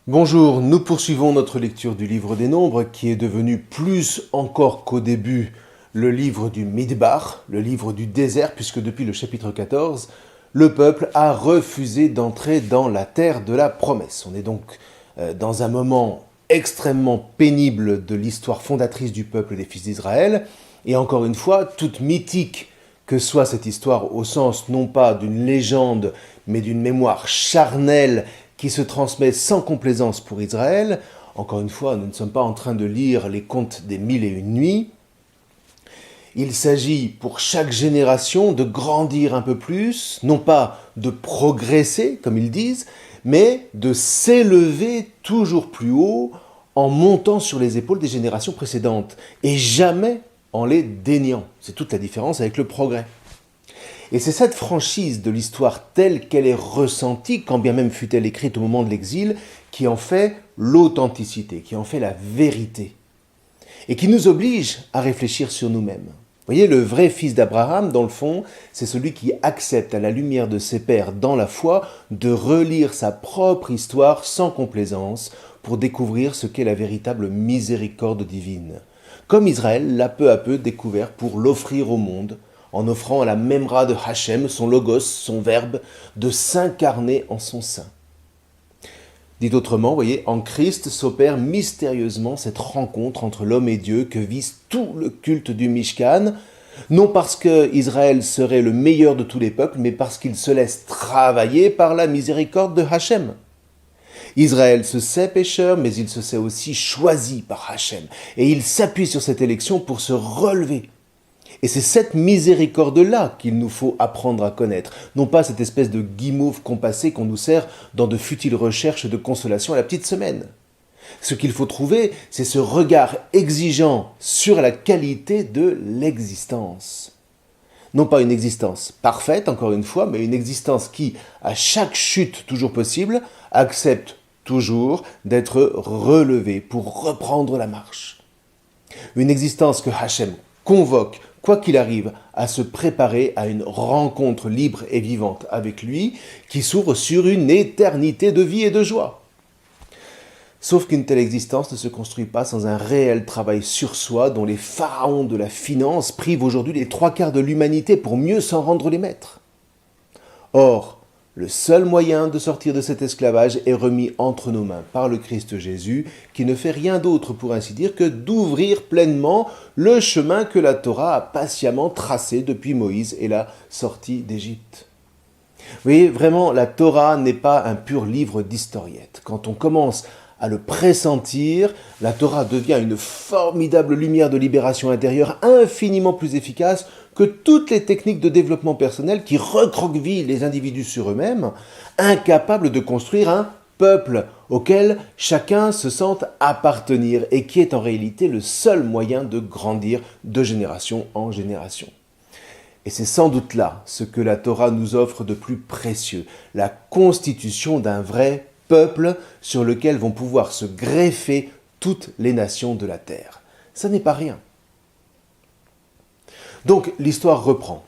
Bonjour, nous poursuivons notre lecture du livre des Nombres qui est devenu plus encore qu'au début le livre du Midbar, le livre du désert, puisque depuis le chapitre 14, le peuple a refusé d'entrer dans la terre de la promesse. On est donc dans un moment extrêmement pénible de l'histoire fondatrice du peuple des fils d'Israël, et encore une fois, toute mythique que soit cette histoire au sens non pas d'une légende, mais d'une mémoire charnelle qui se transmet sans complaisance pour Israël. Encore une fois, nous ne sommes pas en train de lire les contes des 1001 nuits. Il s'agit pour chaque génération de grandir un peu plus, non pas de progresser, comme ils disent, mais de s'élever toujours plus haut en montant sur les épaules des générations précédentes, et jamais en les déniant. C'est toute la différence avec le progrès. Et c'est cette franchise de l'histoire telle qu'elle est ressentie, quand bien même fut-elle écrite au moment de l'exil, qui en fait l'authenticité, qui en fait la vérité, et qui nous oblige à réfléchir sur nous-mêmes. Vous voyez, le vrai fils d'Abraham, dans le fond, c'est celui qui accepte à la lumière de ses pères dans la foi de relire sa propre histoire sans complaisance pour découvrir ce qu'est la véritable miséricorde divine, comme Israël l'a peu à peu découvert pour l'offrir au monde, en offrant à la Memra de Hachem, son logos, son verbe, de s'incarner en son sein. Dit autrement, vous voyez, en Christ s'opère mystérieusement cette rencontre entre l'homme et Dieu que vise tout le culte du Mishkan, non parce que Israël serait le meilleur de tous les peuples, mais parce qu'il se laisse travailler par la miséricorde de Hachem. Israël se sait pécheur, mais il se sait aussi choisi par Hachem, et il s'appuie sur cette élection pour se relever. Et c'est cette miséricorde-là qu'il nous faut apprendre à connaître, non pas cette espèce de guimauve compassée qu'on nous sert dans de futiles recherches de consolation à la petite semaine. Ce qu'il faut trouver, c'est ce regard exigeant sur la qualité de l'existence. Non pas une existence parfaite, encore une fois, mais une existence qui, à chaque chute toujours possible, accepte toujours d'être relevée pour reprendre la marche. Une existence que Hachem convoque, quoi qu'il arrive, à se préparer à une rencontre libre et vivante avec lui, qui s'ouvre sur une éternité de vie et de joie. Sauf qu'une telle existence ne se construit pas sans un réel travail sur soi dont les pharaons de la finance privent aujourd'hui les 3/4 de l'humanité pour mieux s'en rendre les maîtres. Or, le seul moyen de sortir de cet esclavage est remis entre nos mains par le Christ Jésus, qui ne fait rien d'autre, pour ainsi dire, que d'ouvrir pleinement le chemin que la Torah a patiemment tracé depuis Moïse et la sortie d'Égypte. Vous voyez, vraiment, la Torah n'est pas un pur livre d'historiette. Quand on commence à le pressentir, la Torah devient une formidable lumière de libération intérieure infiniment plus efficace que toutes les techniques de développement personnel qui recroquevillent les individus sur eux-mêmes, incapables de construire un peuple auquel chacun se sente appartenir et qui est en réalité le seul moyen de grandir de génération en génération. Et c'est sans doute là ce que la Torah nous offre de plus précieux, la constitution d'un vrai peuple sur lequel vont pouvoir se greffer toutes les nations de la terre. Ça n'est pas rien. Donc l'histoire reprend.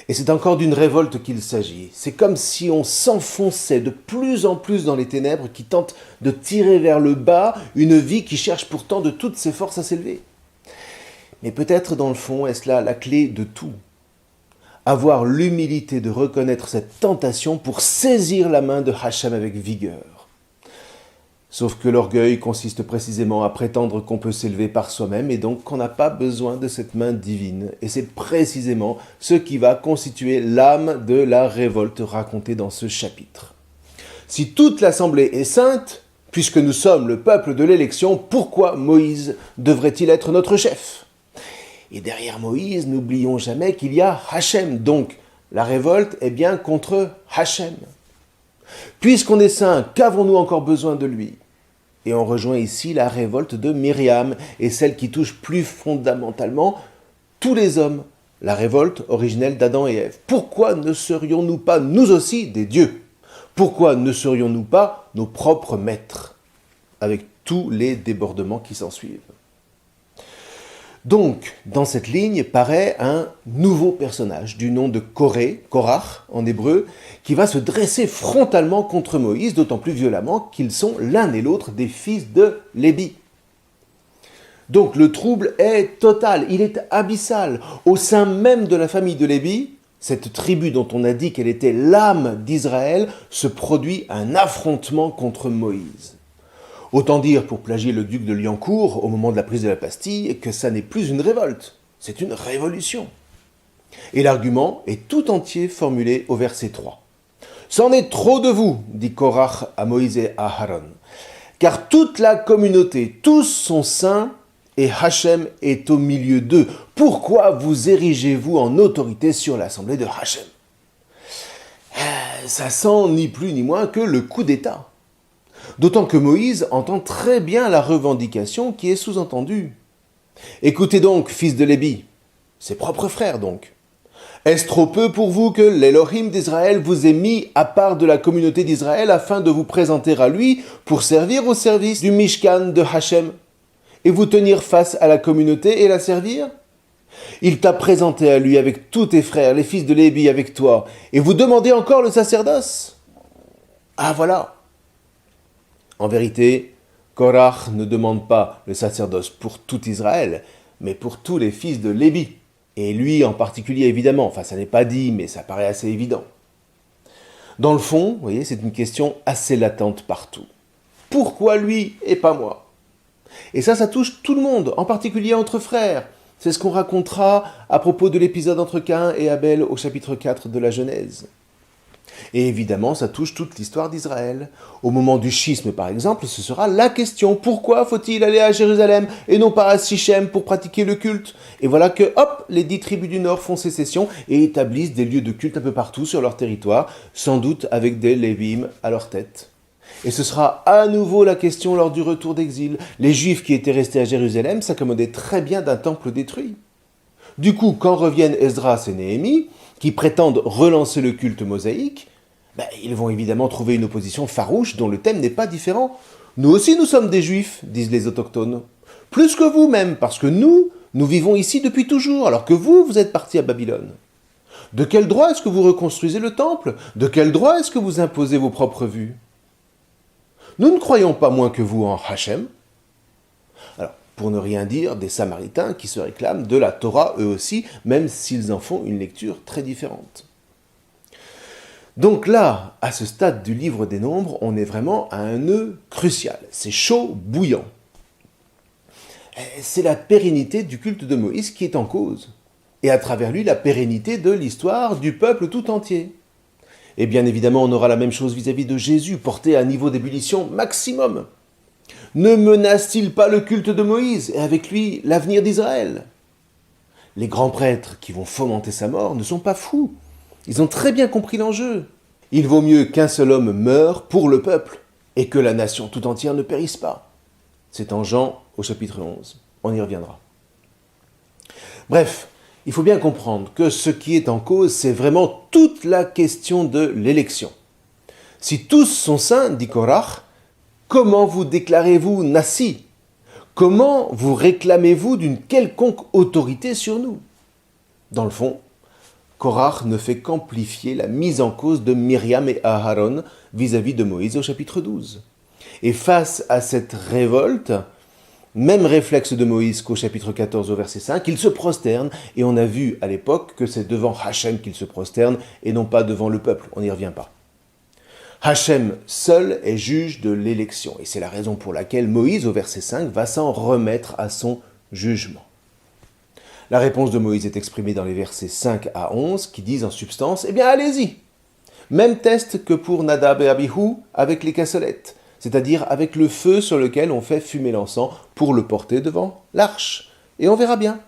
Et c'est encore d'une révolte qu'il s'agit. C'est comme si on s'enfonçait de plus en plus dans les ténèbres qui tentent de tirer vers le bas une vie qui cherche pourtant de toutes ses forces à s'élever. Mais peut-être dans le fond, est-ce là la clé de tout ? Avoir l'humilité de reconnaître cette tentation pour saisir la main de Hachem avec vigueur. Sauf que l'orgueil consiste précisément à prétendre qu'on peut s'élever par soi-même et donc qu'on n'a pas besoin de cette main divine. Et c'est précisément ce qui va constituer l'âme de la révolte racontée dans ce chapitre. Si toute l'assemblée est sainte, puisque nous sommes le peuple de l'élection, pourquoi Moïse devrait-il être notre chef ? Et derrière Moïse, n'oublions jamais qu'il y a Hachem, donc la révolte est bien contre Hachem. Puisqu'on est saint, qu'avons-nous encore besoin de lui ? Et on rejoint ici la révolte de Myriam, et celle qui touche plus fondamentalement tous les hommes, la révolte originelle d'Adam et Ève. Pourquoi ne serions-nous pas, nous aussi, des dieux ? Pourquoi ne serions-nous pas nos propres maîtres, avec tous les débordements qui s'ensuivent ? Donc, dans cette ligne paraît un nouveau personnage du nom de Koré, Korach en hébreu, qui va se dresser frontalement contre Moïse, d'autant plus violemment qu'ils sont l'un et l'autre des fils de Lévi. Donc le trouble est total, il est abyssal. Au sein même de la famille de Lévi, cette tribu dont on a dit qu'elle était l'âme d'Israël, se produit un affrontement contre Moïse. Autant dire, pour plagier le duc de Liancourt, au moment de la prise de la Bastille, que ça n'est plus une révolte, c'est une révolution. Et l'argument est tout entier formulé au verset 3. « C'en est trop de vous, dit Korach à Moïse et à Aaron, car toute la communauté, tous sont saints, et Hachem est au milieu d'eux. Pourquoi vous érigez-vous en autorité sur l'assemblée de Hachem ?» Ça sent ni plus ni moins que le coup d'État. D'autant que Moïse entend très bien la revendication qui est sous-entendue. « Écoutez donc, fils de Lévi, ses propres frères donc. Est-ce trop peu pour vous que l'Élohim d'Israël vous ait mis à part de la communauté d'Israël afin de vous présenter à lui pour servir au service du Mishkan de Hachem et vous tenir face à la communauté et la servir? Il t'a présenté à lui avec tous tes frères, les fils de Lévi avec toi, et vous demandez encore le sacerdoce? Ah voilà. En vérité, Korach ne demande pas le sacerdoce pour tout Israël, mais pour tous les fils de Lévi. Et lui en particulier, évidemment. Enfin, ça n'est pas dit, mais ça paraît assez évident. Dans le fond, vous voyez, c'est une question assez latente partout. Pourquoi lui et pas moi? Et ça touche tout le monde, en particulier entre frères. C'est ce qu'on racontera à propos de l'épisode entre Caïn et Abel au chapitre 4 de la Genèse. Et évidemment, ça touche toute l'histoire d'Israël. Au moment du schisme, par exemple, ce sera la question: pourquoi faut-il aller à Jérusalem et non pas à Sichem pour pratiquer le culte? Et voilà que, hop, les 10 tribus du Nord font sécession et établissent des lieux de culte un peu partout sur leur territoire, sans doute avec des Lévim à leur tête. Et ce sera à nouveau la question lors du retour d'exil. Les Juifs qui étaient restés à Jérusalem s'accommodaient très bien d'un temple détruit. Du coup, quand reviennent Esdras et Néhémie, qui prétendent relancer le culte mosaïque, ils vont évidemment trouver une opposition farouche dont le thème n'est pas différent. Nous aussi nous sommes des Juifs, disent les autochtones. Plus que vous même, parce que nous vivons ici depuis toujours, alors que vous êtes partis à Babylone. De quel droit est-ce que vous reconstruisez le temple? De quel droit est-ce que vous imposez vos propres vues? Nous ne croyons pas moins que vous en Hachem. Alors, pour ne rien dire des Samaritains qui se réclament de la Torah eux aussi, même s'ils en font une lecture très différente. Donc là, à ce stade du livre des Nombres, on est vraiment à un nœud crucial. C'est chaud, bouillant. C'est la pérennité du culte de Moïse qui est en cause. Et à travers lui, la pérennité de l'histoire du peuple tout entier. Et bien évidemment, on aura la même chose vis-à-vis de Jésus, porté à un niveau d'ébullition maximum. Ne menace-t-il pas le culte de Moïse et avec lui l'avenir d'Israël? Les grands prêtres qui vont fomenter sa mort ne sont pas fous. Ils ont très bien compris l'enjeu. Il vaut mieux qu'un seul homme meure pour le peuple et que la nation tout entière ne périsse pas. C'est en Jean au chapitre 11. On y reviendra. Bref, il faut bien comprendre que ce qui est en cause, c'est vraiment toute la question de l'élection. Si tous sont saints, dit Korach, comment vous déclarez-vous Nassi? Comment vous réclamez-vous d'une quelconque autorité sur nous? Dans le fond, Korach ne fait qu'amplifier la mise en cause de Myriam et Aaron vis-à-vis de Moïse au chapitre 12. Et face à cette révolte, même réflexe de Moïse qu'au chapitre 14 au verset 5, il se prosterne, et on a vu à l'époque que c'est devant Hachem qu'il se prosterne, et non pas devant le peuple, on n'y revient pas. Hachem seul est juge de l'élection, et c'est la raison pour laquelle Moïse au verset 5 va s'en remettre à son jugement. La réponse de Moïse est exprimée dans les versets 5 à 11, qui disent en substance, eh bien allez-y, même test que pour Nadab et Abihu avec les cassolettes, c'est-à-dire avec le feu sur lequel on fait fumer l'encens pour le porter devant l'arche. Et on verra bien.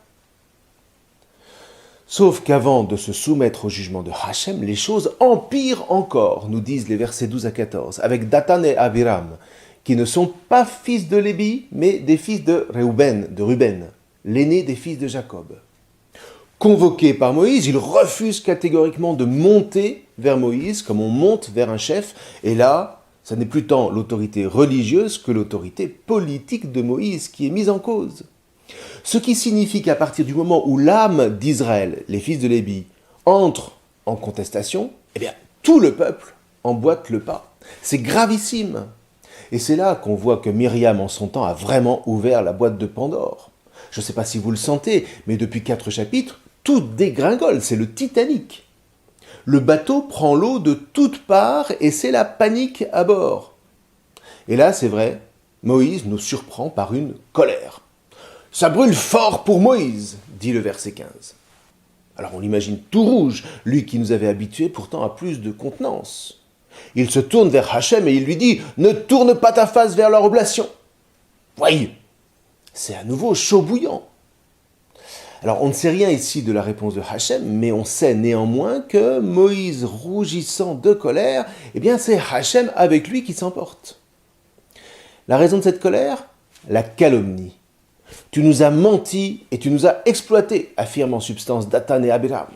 Sauf qu'avant de se soumettre au jugement de Hachem, les choses empirent encore, nous disent les versets 12 à 14, avec Dathan et Abiram, qui ne sont pas fils de Lévi, mais des fils de Ruben, l'aîné des fils de Jacob. Convoqués par Moïse, ils refusent catégoriquement de monter vers Moïse, comme on monte vers un chef, et là, ça n'est plus tant l'autorité religieuse que l'autorité politique de Moïse qui est mise en cause. Ce qui signifie qu'à partir du moment où l'âme d'Israël, les fils de Lévi, entre en contestation, eh bien, tout le peuple emboîte le pas. C'est gravissime. Et c'est là qu'on voit que Myriam, en son temps, a vraiment ouvert la boîte de Pandore. Je ne sais pas si vous le sentez, mais depuis 4 chapitres, tout dégringole, c'est le Titanic. Le bateau prend l'eau de toutes parts et c'est la panique à bord. Et là, c'est vrai, Moïse nous surprend par une colère. « Ça brûle fort pour Moïse », dit le verset 15. Alors on l'imagine tout rouge, lui qui nous avait habitués pourtant à plus de contenance. Il se tourne vers Hachem et il lui dit « Ne tourne pas ta face vers leur oblation !» Voyez, c'est à nouveau chaud bouillant. Alors on ne sait rien ici de la réponse de Hachem, mais on sait néanmoins que Moïse, rougissant de colère, eh bien c'est Hachem avec lui qui s'emporte. La raison de cette colère ? La calomnie. Tu nous as menti et tu nous as exploités, affirment en substance Dathan et Abiram.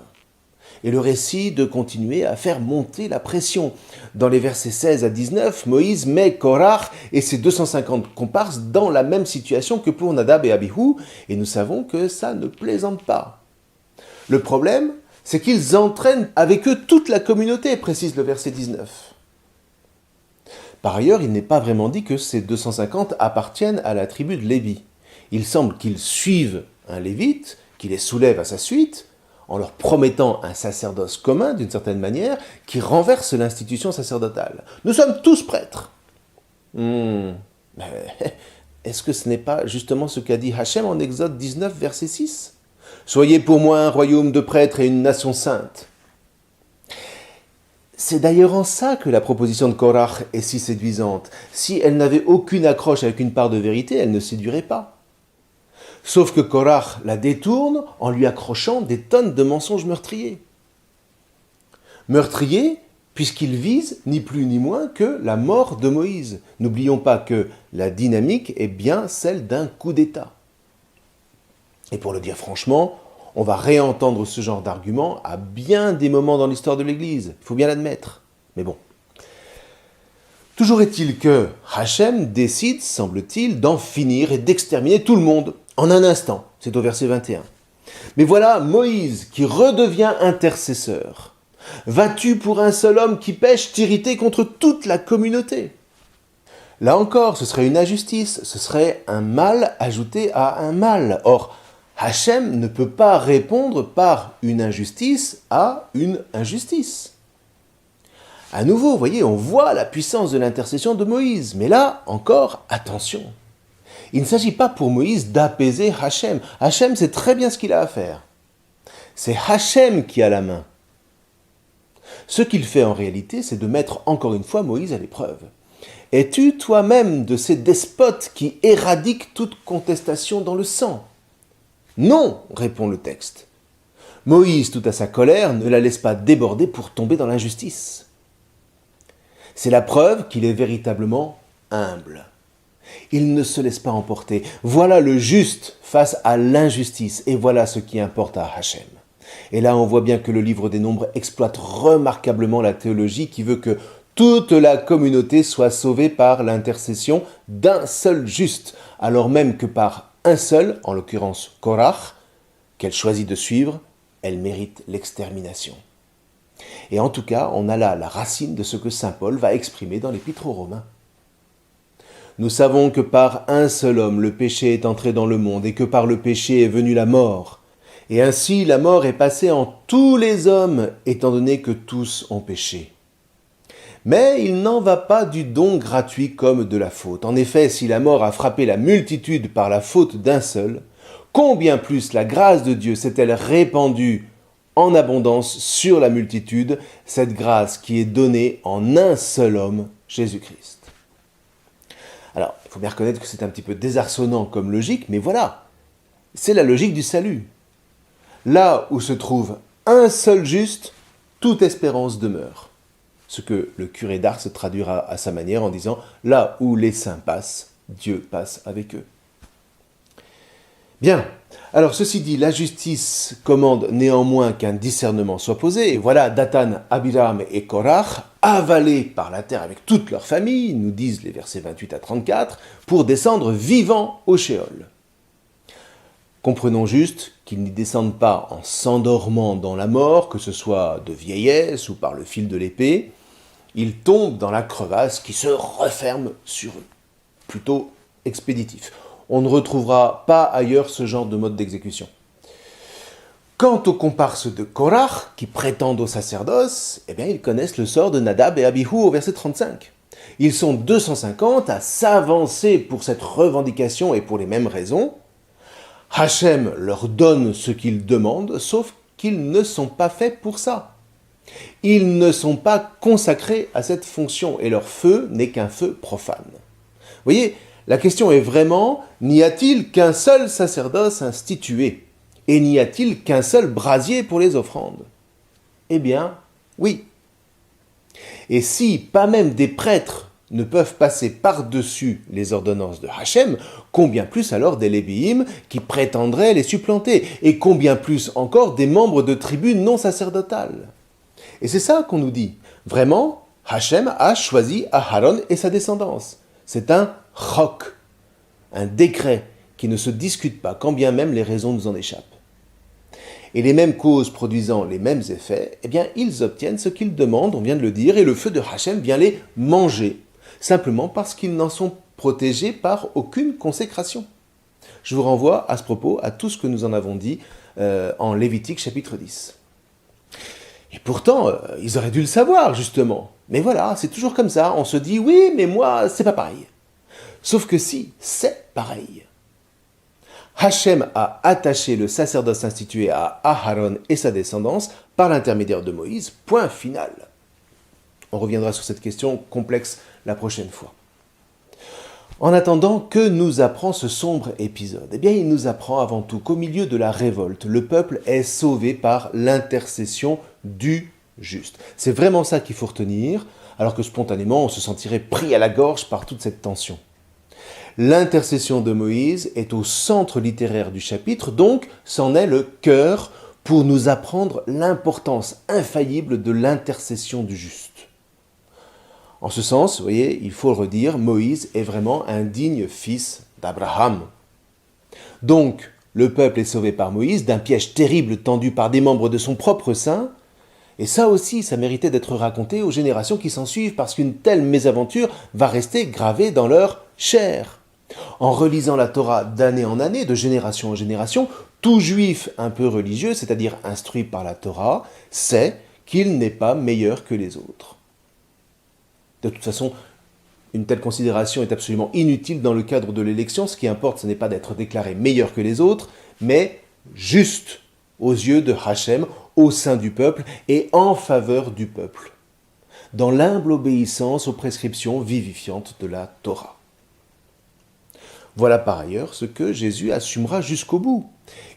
Et le récit de continuer à faire monter la pression. Dans les versets 16 à 19, Moïse met Korach et ses 250 comparses dans la même situation que pour Nadab et Abihu, et nous savons que ça ne plaisante pas. Le problème, c'est qu'ils entraînent avec eux toute la communauté, précise le verset 19. Par ailleurs, il n'est pas vraiment dit que ces 250 appartiennent à la tribu de Lévi. Il semble qu'ils suivent un lévite, qui les soulève à sa suite, en leur promettant un sacerdoce commun, d'une certaine manière, qui renverse l'institution sacerdotale. Nous sommes tous prêtres. Est-ce que ce n'est pas justement ce qu'a dit Hachem en Exode 19, verset 6 ? « Soyez pour moi un royaume de prêtres et une nation sainte. » C'est d'ailleurs en ça que la proposition de Korach est si séduisante. Si elle n'avait aucune accroche avec une part de vérité, elle ne séduirait pas. Sauf que Korach la détourne en lui accrochant des tonnes de mensonges meurtriers. Meurtriers, puisqu'il vise ni plus ni moins que la mort de Moïse. N'oublions pas que la dynamique est bien celle d'un coup d'État. Et pour le dire franchement, on va réentendre ce genre d'argument à bien des moments dans l'histoire de l'Église. Il faut bien l'admettre. Mais bon. Toujours est-il que Hachem décide, semble-t-il, d'en finir et d'exterminer tout le monde. En un instant, c'est au verset 21. Mais voilà Moïse qui redevient intercesseur. Vas-tu pour un seul homme qui pêche t'irriter contre toute la communauté ? Là encore, ce serait une injustice, ce serait un mal ajouté à un mal. Or, Hachem ne peut pas répondre par une injustice à une injustice. À nouveau, vous voyez, on voit la puissance de l'intercession de Moïse. Mais là, encore, attention. Il ne s'agit pas pour Moïse d'apaiser Hachem. Hachem sait très bien ce qu'il a à faire. C'est Hachem qui a la main. Ce qu'il fait en réalité, c'est de mettre encore une fois Moïse à l'épreuve. Es-tu toi-même de ces despotes qui éradiquent toute contestation dans le sang ? Non, répond le texte. Moïse, tout à sa colère, ne la laisse pas déborder pour tomber dans l'injustice. C'est la preuve qu'il est véritablement humble. Il ne se laisse pas emporter. Voilà le juste face à l'injustice. Et voilà ce qui importe à Hachem. Et là, on voit bien que le livre des Nombres exploite remarquablement la théologie qui veut que toute la communauté soit sauvée par l'intercession d'un seul juste, alors même que par un seul, en l'occurrence Korach, qu'elle choisit de suivre, elle mérite l'extermination. Et en tout cas, on a là la racine de ce que saint Paul va exprimer dans l'Épître aux Romains. Nous savons que par un seul homme le péché est entré dans le monde et que par le péché est venue la mort. Et ainsi la mort est passée en tous les hommes, étant donné que tous ont péché. Mais il n'en va pas du don gratuit comme de la faute. En effet, si la mort a frappé la multitude par la faute d'un seul, combien plus la grâce de Dieu s'est-elle répandue en abondance sur la multitude, cette grâce qui est donnée en un seul homme, Jésus-Christ. Alors, il faut bien reconnaître que c'est un petit peu désarçonnant comme logique, mais voilà, c'est la logique du salut. Là où se trouve un seul juste, toute espérance demeure. Ce que le curé d'Ars traduira à sa manière en disant « Là où les saints passent, Dieu passe avec eux ». Bien, alors ceci dit, la justice commande néanmoins qu'un discernement soit posé. Et voilà Dathan, Abiram et Korach, avalés par la terre avec toute leur famille, nous disent les versets 28 à 34, pour descendre vivants au Sheol. Comprenons juste qu'ils n'y descendent pas en s'endormant dans la mort, que ce soit de vieillesse ou par le fil de l'épée. Ils tombent dans la crevasse qui se referme sur eux. Plutôt expéditif. On ne retrouvera pas ailleurs ce genre de mode d'exécution. Quant aux comparses de Korach, qui prétendent au sacerdoce, eh bien, ils connaissent le sort de Nadab et Abihu au verset 35. Ils sont 250 à s'avancer pour cette revendication et pour les mêmes raisons. Hachem leur donne ce qu'ils demandent, sauf qu'ils ne sont pas faits pour ça. Ils ne sont pas consacrés à cette fonction et leur feu n'est qu'un feu profane. Vous voyez, la question est vraiment, n'y a-t-il qu'un seul sacerdoce institué ? Et n'y a-t-il qu'un seul brasier pour les offrandes ? Eh bien, oui. Et si pas même des prêtres ne peuvent passer par-dessus les ordonnances de Hachem, combien plus alors des Lévi'im qui prétendraient les supplanter, et combien plus encore des membres de tribus non sacerdotales. Et c'est ça qu'on nous dit. Vraiment, Hachem a choisi Aharon et sa descendance. C'est un chok, un décret qui ne se discute pas, quand bien même les raisons nous en échappent. Et les mêmes causes produisant les mêmes effets, eh bien, ils obtiennent ce qu'ils demandent, on vient de le dire, et le feu de Hachem vient les manger, simplement parce qu'ils n'en sont protégés par aucune consécration. Je vous renvoie à ce propos à tout ce que nous en avons dit en Lévitique chapitre 10. Et pourtant, ils auraient dû le savoir, justement. Mais voilà, c'est toujours comme ça, on se dit, oui, mais moi, c'est pas pareil. Sauf que si, c'est pareil. Hachem a attaché le sacerdoce institué à Aharon et sa descendance par l'intermédiaire de Moïse, point final. On reviendra sur cette question complexe la prochaine fois. En attendant, que nous apprend ce sombre épisode ? Eh bien, il nous apprend avant tout qu'au milieu de la révolte, le peuple est sauvé par l'intercession du juste. C'est vraiment ça qu'il faut retenir, alors que spontanément, on se sentirait pris à la gorge par toute cette tension. L'intercession de Moïse est au centre littéraire du chapitre, donc c'en est le cœur pour nous apprendre l'importance infaillible de l'intercession du juste. En ce sens, vous voyez, il faut le redire, Moïse est vraiment un digne fils d'Abraham. Donc, le peuple est sauvé par Moïse d'un piège terrible tendu par des membres de son propre sein, et ça aussi, ça méritait d'être raconté aux générations qui s'en suivent, parce qu'une telle mésaventure va rester gravée dans leur chair. En relisant la Torah d'année en année, de génération en génération, tout juif un peu religieux, c'est-à-dire instruit par la Torah, sait qu'il n'est pas meilleur que les autres. De toute façon, une telle considération est absolument inutile dans le cadre de l'élection. Ce qui importe, ce n'est pas d'être déclaré meilleur que les autres, mais juste aux yeux de Hachem, au sein du peuple et en faveur du peuple, dans l'humble obéissance aux prescriptions vivifiantes de la Torah. Voilà par ailleurs ce que Jésus assumera jusqu'au bout.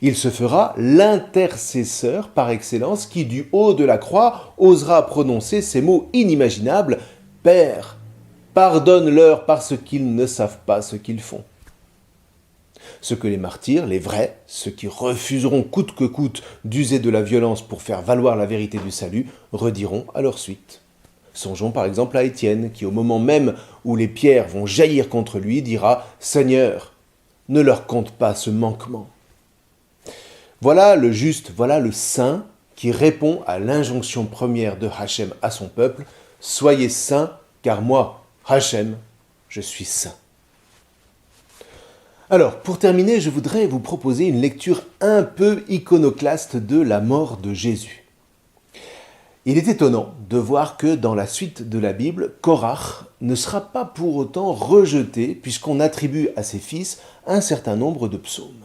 Il se fera l'intercesseur par excellence qui, du haut de la croix, osera prononcer ces mots inimaginables « Père, pardonne-leur parce qu'ils ne savent pas ce qu'ils font ». Ce que les martyrs, les vrais, ceux qui refuseront coûte que coûte d'user de la violence pour faire valoir la vérité du salut, rediront à leur suite. Songeons par exemple à Étienne, qui au moment même où les pierres vont jaillir contre lui, dira « Seigneur, ne leur compte pas ce manquement ». Voilà le juste, voilà le saint qui répond à l'injonction première de Hachem à son peuple « Soyez saints, car moi, Hachem, je suis saint ». Alors, pour terminer, je voudrais vous proposer une lecture un peu iconoclaste de la mort de Jésus. Il est étonnant de voir que dans la suite de la Bible, Korach ne sera pas pour autant rejeté puisqu'on attribue à ses fils un certain nombre de psaumes.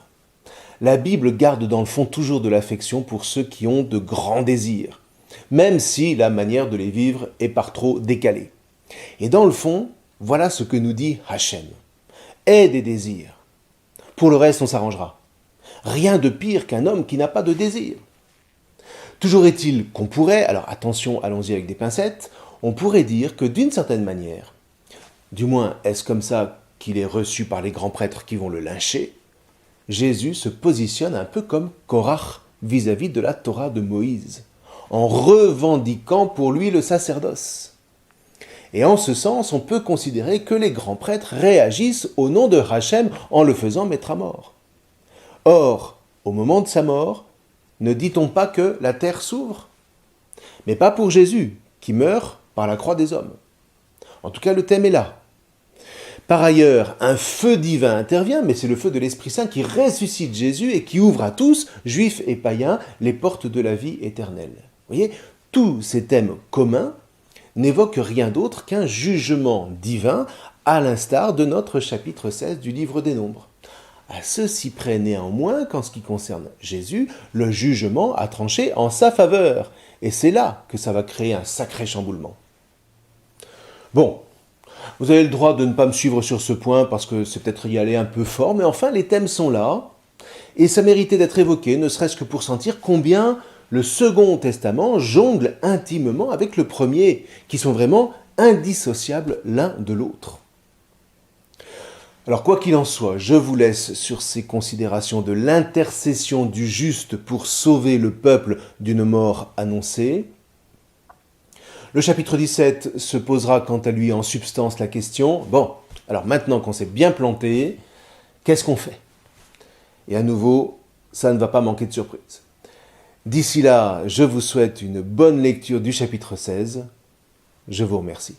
La Bible garde dans le fond toujours de l'affection pour ceux qui ont de grands désirs, même si la manière de les vivre est par trop décalée. Et dans le fond, voilà ce que nous dit Hachem. Aie des désirs. Pour le reste, on s'arrangera. Rien de pire qu'un homme qui n'a pas de désir. Toujours est-il qu'on pourrait, alors attention, allons-y avec des pincettes, on pourrait dire que d'une certaine manière, du moins est-ce comme ça qu'il est reçu par les grands prêtres qui vont le lyncher, Jésus se positionne un peu comme Korach vis-à-vis de la Torah de Moïse, en revendiquant pour lui le sacerdoce. Et en ce sens, on peut considérer que les grands prêtres réagissent au nom de Hachem en le faisant mettre à mort. Or, au moment de sa mort, ne dit-on pas que la terre s'ouvre? Mais pas pour Jésus, qui meurt par la croix des hommes. En tout cas, le thème est là. Par ailleurs, un feu divin intervient, mais c'est le feu de l'Esprit Saint qui ressuscite Jésus et qui ouvre à tous, juifs et païens, les portes de la vie éternelle. Vous voyez, tous ces thèmes communs n'évoquent rien d'autre qu'un jugement divin, à l'instar de notre chapitre 16 du livre des Nombres. À ceci près néanmoins qu'en ce qui concerne Jésus, le jugement a tranché en sa faveur. Et c'est là que ça va créer un sacré chamboulement. Bon, vous avez le droit de ne pas me suivre sur ce point parce que c'est peut-être y aller un peu fort, mais enfin les thèmes sont là, et ça méritait d'être évoqué, ne serait-ce que pour sentir combien le Second Testament jongle intimement avec le premier, qui sont vraiment indissociables l'un de l'autre. Alors quoi qu'il en soit, je vous laisse sur ces considérations de l'intercession du juste pour sauver le peuple d'une mort annoncée. Le chapitre 17 se posera quant à lui en substance la question, bon, alors maintenant qu'on s'est bien planté, qu'est-ce qu'on fait? Et à nouveau, ça ne va pas manquer de surprise. D'ici là, je vous souhaite une bonne lecture du chapitre 16. Je vous remercie.